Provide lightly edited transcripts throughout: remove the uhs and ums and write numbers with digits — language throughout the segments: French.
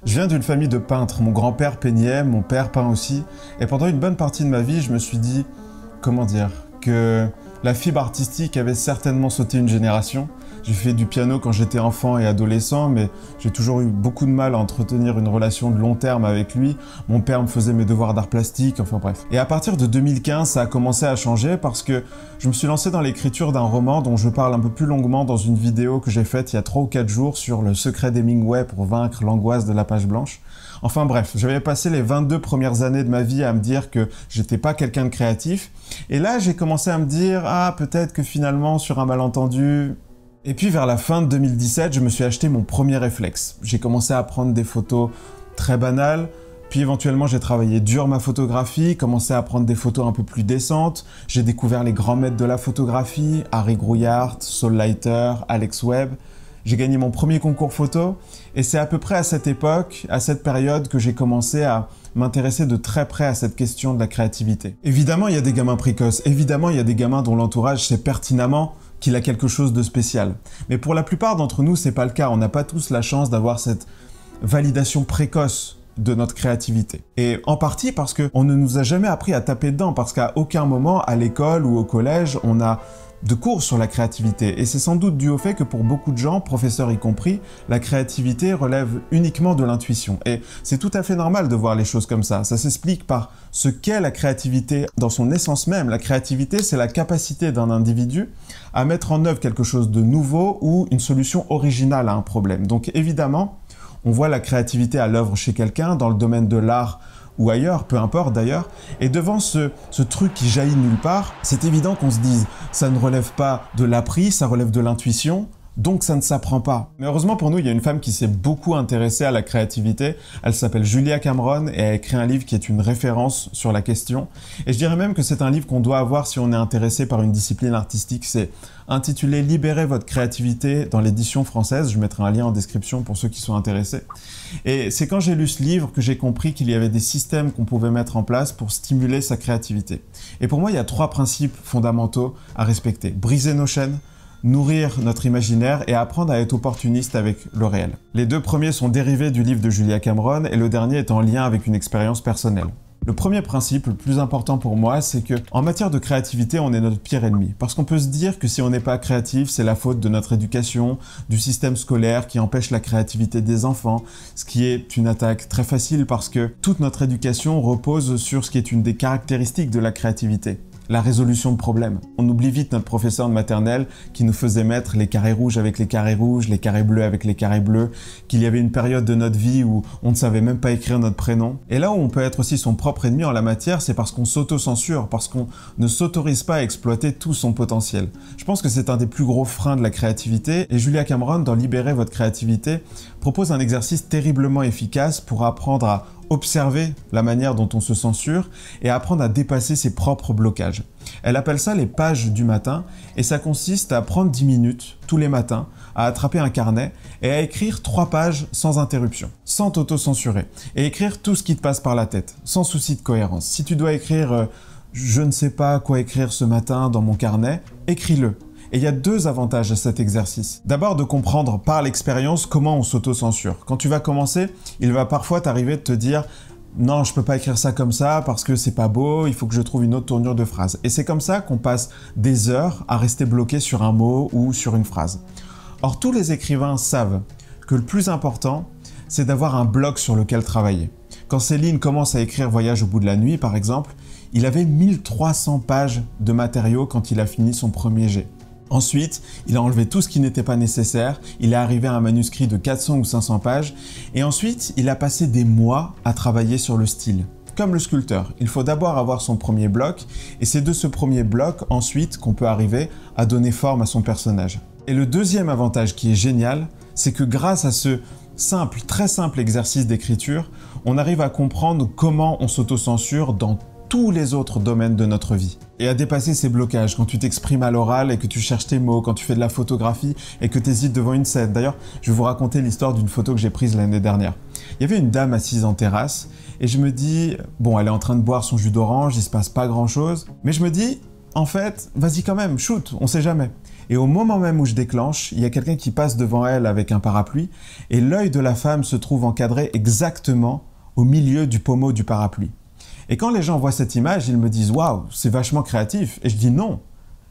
Je viens d'une famille de peintres. Mon grand-père peignait, mon père peint aussi. Et pendant une bonne partie de ma vie, je me suis dit, que la fibre artistique avait certainement sauté une génération. J'ai fait du piano quand j'étais enfant et adolescent, mais j'ai toujours eu beaucoup de mal à entretenir une relation de long terme avec lui. Mon père me faisait mes devoirs d'art plastique, enfin bref. Et à partir de 2015, ça a commencé à changer parce que je me suis lancé dans l'écriture d'un roman dont je parle un peu plus longuement dans une vidéo que j'ai faite il y a 3 ou 4 jours sur le secret d'Hemingway pour vaincre l'angoisse de la page blanche. Enfin bref, j'avais passé les 22 premières années de ma vie à me dire que j'étais pas quelqu'un de créatif. Et là, j'ai commencé à me dire, peut-être que finalement, sur un malentendu... Et puis vers la fin de 2017, je me suis acheté mon premier réflexe. J'ai commencé à prendre des photos très banales, puis éventuellement j'ai travaillé dur ma photographie, commencé à prendre des photos un peu plus décentes. J'ai découvert les grands maîtres de la photographie, Harry Grouillard, Saul Leiter, Alex Webb. J'ai gagné mon premier concours photo et c'est à peu près à cette époque, à cette période que j'ai commencé à m'intéresser de très près à cette question de la créativité. Évidemment, il y a des gamins précoces, évidemment, il y a des gamins dont l'entourage sait pertinemment qu'il a quelque chose de spécial. Mais pour la plupart d'entre nous, c'est pas le cas. On n'a pas tous la chance d'avoir cette validation précoce de notre créativité. Et en partie parce qu'on ne nous a jamais appris à taper dedans, parce qu'à aucun moment, à l'école ou au collège, on a de cours sur la créativité. Et c'est sans doute dû au fait que pour beaucoup de gens, professeurs y compris, la créativité relève uniquement de l'intuition. Et c'est tout à fait normal de voir les choses comme ça. Ça s'explique par ce qu'est la créativité dans son essence même. La créativité, c'est la capacité d'un individu à mettre en œuvre quelque chose de nouveau ou une solution originale à un problème. Donc évidemment, on voit la créativité à l'œuvre chez quelqu'un dans le domaine de l'art ou ailleurs, peu importe d'ailleurs, et devant ce truc qui jaillit nulle part, c'est évident qu'on se dise « ça ne relève pas de l'appris, ça relève de l'intuition ». Donc ça ne s'apprend pas. Mais heureusement pour nous, il y a une femme qui s'est beaucoup intéressée à la créativité. Elle s'appelle Julia Cameron et a écrit un livre qui est une référence sur la question. Et je dirais même que c'est un livre qu'on doit avoir si on est intéressé par une discipline artistique. C'est intitulé « Libérez votre créativité » dans l'édition française. Je mettrai un lien en description pour ceux qui sont intéressés. Et c'est quand j'ai lu ce livre que j'ai compris qu'il y avait des systèmes qu'on pouvait mettre en place pour stimuler sa créativité. Et pour moi, il y a 3 principes fondamentaux à respecter. Briser nos chaînes, nourrir notre imaginaire et apprendre à être opportuniste avec le réel. Les 2 premiers sont dérivés du livre de Julia Cameron et le dernier est en lien avec une expérience personnelle. Le premier principe, le plus important pour moi, c'est que en matière de créativité, on est notre pire ennemi. Parce qu'on peut se dire que si on n'est pas créatif, c'est la faute de notre éducation, du système scolaire qui empêche la créativité des enfants, ce qui est une attaque très facile parce que toute notre éducation repose sur ce qui est une des caractéristiques de la créativité. La résolution de problèmes. On oublie vite notre professeur de maternelle qui nous faisait mettre les carrés rouges avec les carrés rouges, les carrés bleus avec les carrés bleus, qu'il y avait une période de notre vie où on ne savait même pas écrire notre prénom. Et là où on peut être aussi son propre ennemi en la matière, c'est parce qu'on s'auto-censure, parce qu'on ne s'autorise pas à exploiter tout son potentiel. Je pense que c'est un des plus gros freins de la créativité et Julia Cameron, dans Libérer votre créativité, propose un exercice terriblement efficace pour apprendre à observer la manière dont on se censure et apprendre à dépasser ses propres blocages. Elle appelle ça les pages du matin et ça consiste à prendre 10 minutes tous les matins, à attraper un carnet et à écrire 3 pages sans interruption, sans t'auto-censurer et écrire tout ce qui te passe par la tête, sans souci de cohérence. Si tu dois écrire je ne sais pas quoi écrire ce matin dans mon carnet, écris-le. Et il y a 2 avantages à cet exercice. D'abord, de comprendre par l'expérience comment on s'auto-censure. Quand tu vas commencer, il va parfois t'arriver de te dire « Non, je peux pas écrire ça comme ça parce que c'est pas beau, il faut que je trouve une autre tournure de phrase. » Et c'est comme ça qu'on passe des heures à rester bloqué sur un mot ou sur une phrase. Or, tous les écrivains savent que le plus important, c'est d'avoir un bloc sur lequel travailler. Quand Céline commence à écrire Voyage au bout de la nuit, par exemple, il avait 1300 pages de matériaux quand il a fini son premier jet. Ensuite, il a enlevé tout ce qui n'était pas nécessaire, il est arrivé à un manuscrit de 400 ou 500 pages, et ensuite, il a passé des mois à travailler sur le style. Comme le sculpteur, il faut d'abord avoir son premier bloc, et c'est de ce premier bloc, ensuite, qu'on peut arriver à donner forme à son personnage. Et le deuxième avantage qui est génial, c'est que grâce à ce simple, très simple exercice d'écriture, on arrive à comprendre comment on s'autocensure dans tous les autres domaines de notre vie. Et à dépasser ces blocages, quand tu t'exprimes à l'oral et que tu cherches tes mots, quand tu fais de la photographie et que tu hésites devant une scène. D'ailleurs, je vais vous raconter l'histoire d'une photo que j'ai prise l'année dernière. Il y avait une dame assise en terrasse et je me dis, bon, elle est en train de boire son jus d'orange, il se passe pas grand chose. Mais je me dis, en fait, vas-y quand même, shoot, on sait jamais. Et au moment même où je déclenche, il y a quelqu'un qui passe devant elle avec un parapluie et l'œil de la femme se trouve encadré exactement au milieu du pommeau du parapluie. Et quand les gens voient cette image, ils me disent « Waouh, c'est vachement créatif ». Et je dis non,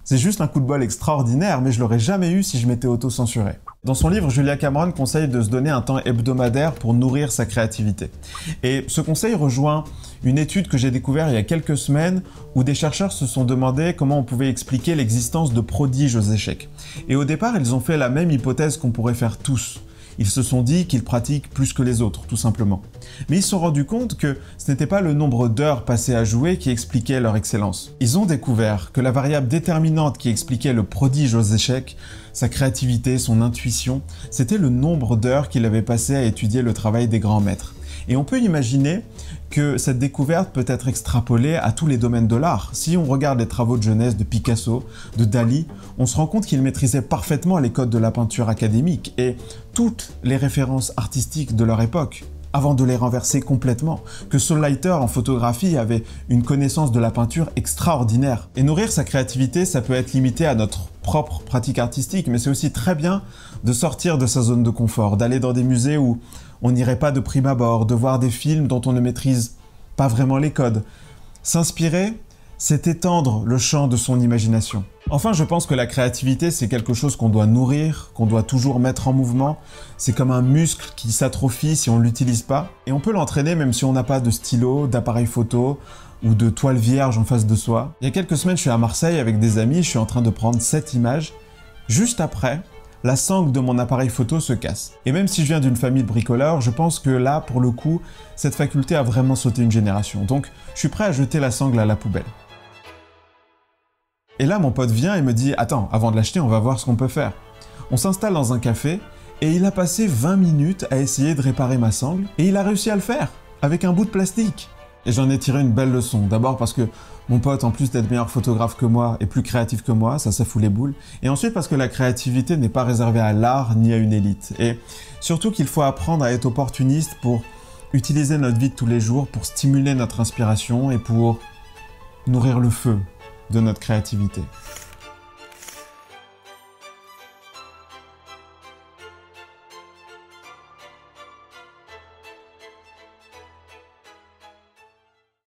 c'est juste un coup de bol extraordinaire, mais je l'aurais jamais eu si je m'étais auto-censuré. Dans son livre, Julia Cameron conseille de se donner un temps hebdomadaire pour nourrir sa créativité. Et ce conseil rejoint une étude que j'ai découverte il y a quelques semaines où des chercheurs se sont demandé comment on pouvait expliquer l'existence de prodiges aux échecs. Et au départ, ils ont fait la même hypothèse qu'on pourrait faire tous. Ils se sont dit qu'ils pratiquent plus que les autres, tout simplement. Mais ils se sont rendus compte que ce n'était pas le nombre d'heures passées à jouer qui expliquait leur excellence. Ils ont découvert que la variable déterminante qui expliquait le prodige aux échecs, sa créativité, son intuition, c'était le nombre d'heures qu'il avait passé à étudier le travail des grands maîtres. Et on peut imaginer que cette découverte peut être extrapolée à tous les domaines de l'art. Si on regarde les travaux de jeunesse de Picasso, de Dali, on se rend compte qu'ils maîtrisaient parfaitement les codes de la peinture académique et toutes les références artistiques de leur époque, avant de les renverser complètement, que Saul Leiter en photographie avait une connaissance de la peinture extraordinaire. Et nourrir sa créativité, ça peut être limité à notre propre pratique artistique, mais c'est aussi très bien de sortir de sa zone de confort, d'aller dans des musées où on n'irait pas de prime abord, de voir des films dont on ne maîtrise pas vraiment les codes. S'inspirer, c'est étendre le champ de son imagination. Enfin, je pense que la créativité, c'est quelque chose qu'on doit nourrir, qu'on doit toujours mettre en mouvement. C'est comme un muscle qui s'atrophie si on ne l'utilise pas. Et on peut l'entraîner même si on n'a pas de stylo, d'appareil photo ou de toile vierge en face de soi. Il y a quelques semaines, je suis à Marseille avec des amis, je suis en train de prendre cette image. Juste après, la sangle de mon appareil photo se casse. Et même si je viens d'une famille de bricoleurs, je pense que là, pour le coup, cette faculté a vraiment sauté une génération. Donc, je suis prêt à jeter la sangle à la poubelle. Et là, mon pote vient et me dit « Attends, avant de l'acheter, on va voir ce qu'on peut faire. » On s'installe dans un café et il a passé 20 minutes à essayer de réparer ma sangle et il a réussi à le faire, avec un bout de plastique. Et j'en ai tiré une belle leçon. D'abord parce que mon pote, en plus d'être meilleur photographe que moi, est plus créatif que moi, ça fout les boules. Et ensuite parce que la créativité n'est pas réservée à l'art ni à une élite. Et surtout qu'il faut apprendre à être opportuniste pour utiliser notre vie de tous les jours, pour stimuler notre inspiration et pour nourrir le feu de notre créativité.